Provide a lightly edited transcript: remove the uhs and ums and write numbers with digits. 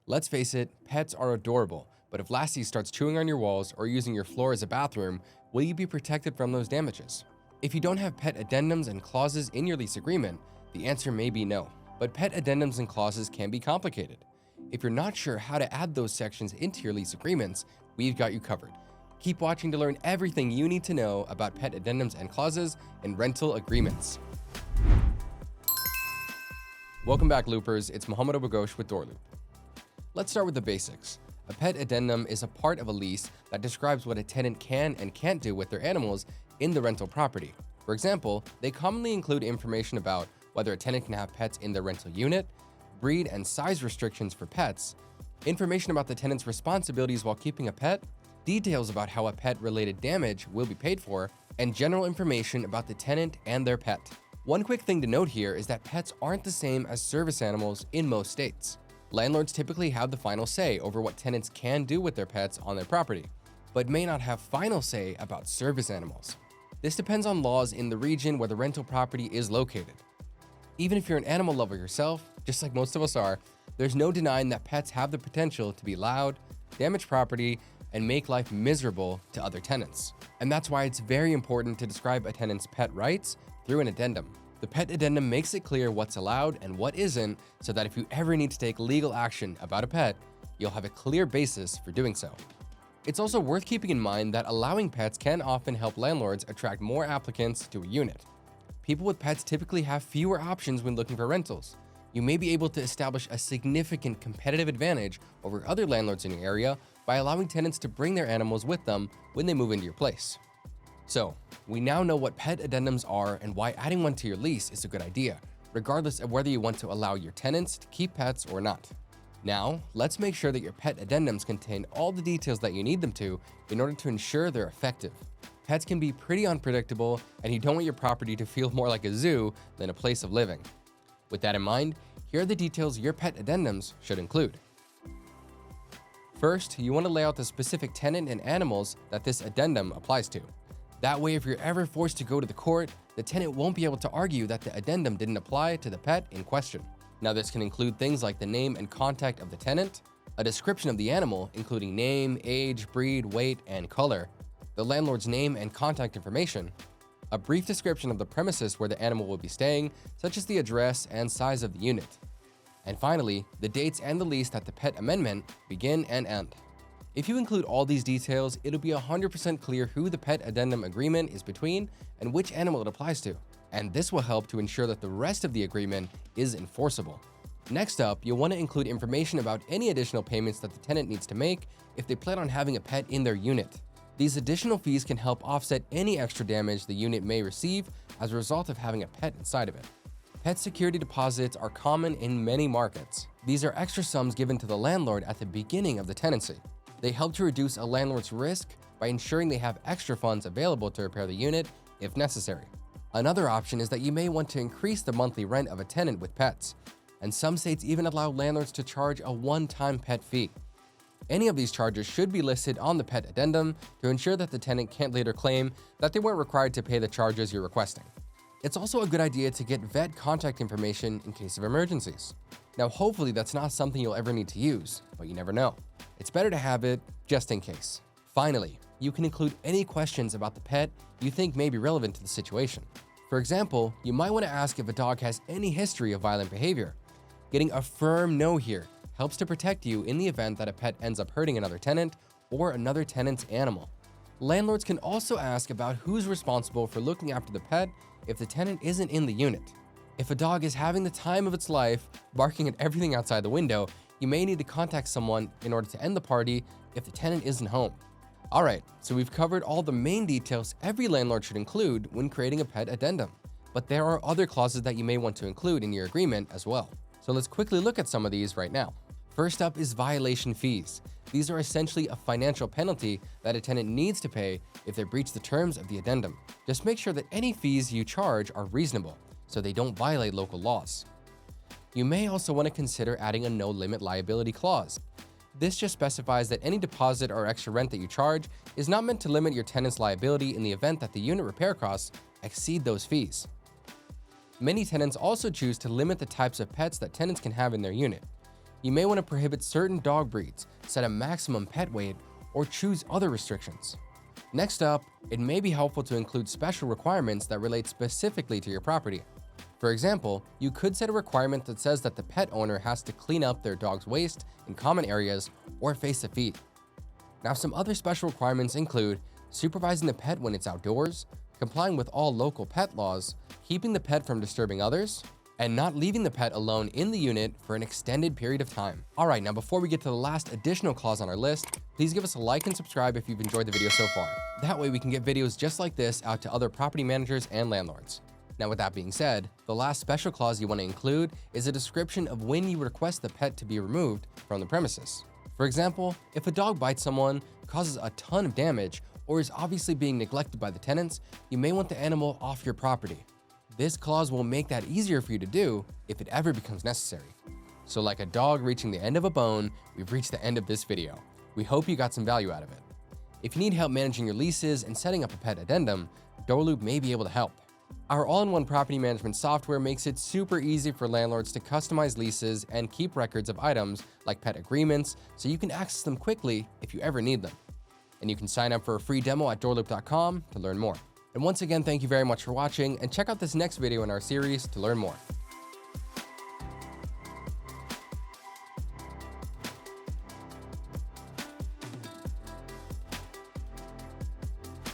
Let's face it, pets are adorable, but if Lassie starts chewing on your walls or using your floor as a bathroom, will you be protected from those damages? If you don't have pet addendums and clauses in your lease agreement, the answer may be no. But pet addendums and clauses can be complicated. If you're not sure how to add those sections into your lease agreements, we've got you covered. Keep watching to learn everything you need to know about pet addendums and clauses and rental agreements. Welcome back, Loopers. It's Mohammed Obagosh with DoorLoop. Let's start with the basics. A pet addendum is a part of a lease that describes what a tenant can and can't do with their animals in the rental property. For example, they commonly include information about whether a tenant can have pets in their rental unit, breed and size restrictions for pets, information about the tenant's responsibilities while keeping a pet, details about how a pet-related damage will be paid for, and general information about the tenant and their pet. One quick thing to note here is that pets aren't the same as service animals in most states. Landlords typically have the final say over what tenants can do with their pets on their property, but may not have final say about service animals. This depends on laws in the region where the rental property is located. Even if you're an animal lover yourself, just like most of us are, there's no denying that pets have the potential to be loud, damage property, and make life miserable to other tenants. And that's why it's very important to describe a tenant's pet rights through an addendum. The pet addendum makes it clear what's allowed and what isn't, so that if you ever need to take legal action about a pet, you'll have a clear basis for doing so. It's also worth keeping in mind that allowing pets can often help landlords attract more applicants to a unit. People with pets typically have fewer options when looking for rentals. You may be able to establish a significant competitive advantage over other landlords in your area by allowing tenants to bring their animals with them when they move into your place. So, we now know what pet addendums are and why adding one to your lease is a good idea, regardless of whether you want to allow your tenants to keep pets or not. Now, let's make sure that your pet addendums contain all the details that you need them to in order to ensure they're effective. Pets can be pretty unpredictable, and you don't want your property to feel more like a zoo than a place of living. With that in mind, here are the details your pet addendums should include. First, you want to lay out the specific tenant and animals that this addendum applies to. That way, if you're ever forced to go to the court, the tenant won't be able to argue that the addendum didn't apply to the pet in question. Now, this can include things like the name and contact of the tenant, a description of the animal, including name, age, breed, weight, and color, the landlord's name and contact information, a brief description of the premises where the animal will be staying, such as the address and size of the unit, and finally, the dates and the lease that the pet amendment begin and end. If you include all these details, it'll be 100% clear who the pet addendum agreement is between and which animal it applies to. And this will help to ensure that the rest of the agreement is enforceable. Next up, you'll want to include information about any additional payments that the tenant needs to make if they plan on having a pet in their unit. These additional fees can help offset any extra damage the unit may receive as a result of having a pet inside of it. Pet security deposits are common in many markets. These are extra sums given to the landlord at the beginning of the tenancy. They help to reduce a landlord's risk by ensuring they have extra funds available to repair the unit if necessary. Another option is that you may want to increase the monthly rent of a tenant with pets, and some states even allow landlords to charge a one-time pet fee. Any of these charges should be listed on the pet addendum to ensure that the tenant can't later claim that they weren't required to pay the charges you're requesting. It's also a good idea to get vet contact information in case of emergencies. Now, hopefully that's not something you'll ever need to use, but you never know. It's better to have it just in case. Finally, you can include any questions about the pet you think may be relevant to the situation. For example, you might want to ask if a dog has any history of violent behavior. Getting a firm no here helps to protect you in the event that a pet ends up hurting another tenant or another tenant's animal. Landlords can also ask about who's responsible for looking after the pet if the tenant isn't in the unit. If a dog is having the time of its life, barking at everything outside the window, you may need to contact someone in order to end the party if the tenant isn't home. Alright, so we've covered all the main details every landlord should include when creating a pet addendum. But there are other clauses that you may want to include in your agreement as well. So let's quickly look at some of these right now. First up is violation fees. These are essentially a financial penalty that a tenant needs to pay if they breach the terms of the addendum. Just make sure that any fees you charge are reasonable, so they don't violate local laws. You may also want to consider adding a no limit liability clause. This just specifies that any deposit or extra rent that you charge is not meant to limit your tenant's liability in the event that the unit repair costs exceed those fees. Many tenants also choose to limit the types of pets that tenants can have in their unit. You may want to prohibit certain dog breeds, set a maximum pet weight, or choose other restrictions. Next up, it may be helpful to include special requirements that relate specifically to your property. For example, you could set a requirement that says that the pet owner has to clean up their dog's waste in common areas or face the feet. Now, some other special requirements include supervising the pet when it's outdoors, complying with all local pet laws, keeping the pet from disturbing others, and not leaving the pet alone in the unit for an extended period of time. Alright, now before we get to the last additional clause on our list, please give us a like and subscribe if you've enjoyed the video so far. That way we can get videos just like this out to other property managers and landlords. Now, with that being said, the last special clause you want to include is a description of when you request the pet to be removed from the premises. For example, if a dog bites someone, causes a ton of damage, or is obviously being neglected by the tenants, you may want the animal off your property. This clause will make that easier for you to do if it ever becomes necessary. So like a dog reaching the end of a bone, we've reached the end of this video. We hope you got some value out of it. If you need help managing your leases and setting up a pet addendum, DoorLoop may be able to help. Our all-in-one property management software makes it super easy for landlords to customize leases and keep records of items like pet agreements so you can access them quickly if you ever need them. And you can sign up for a free demo at doorloop.com to learn more. And once again, thank you very much for watching, and check out this next video in our series to learn more.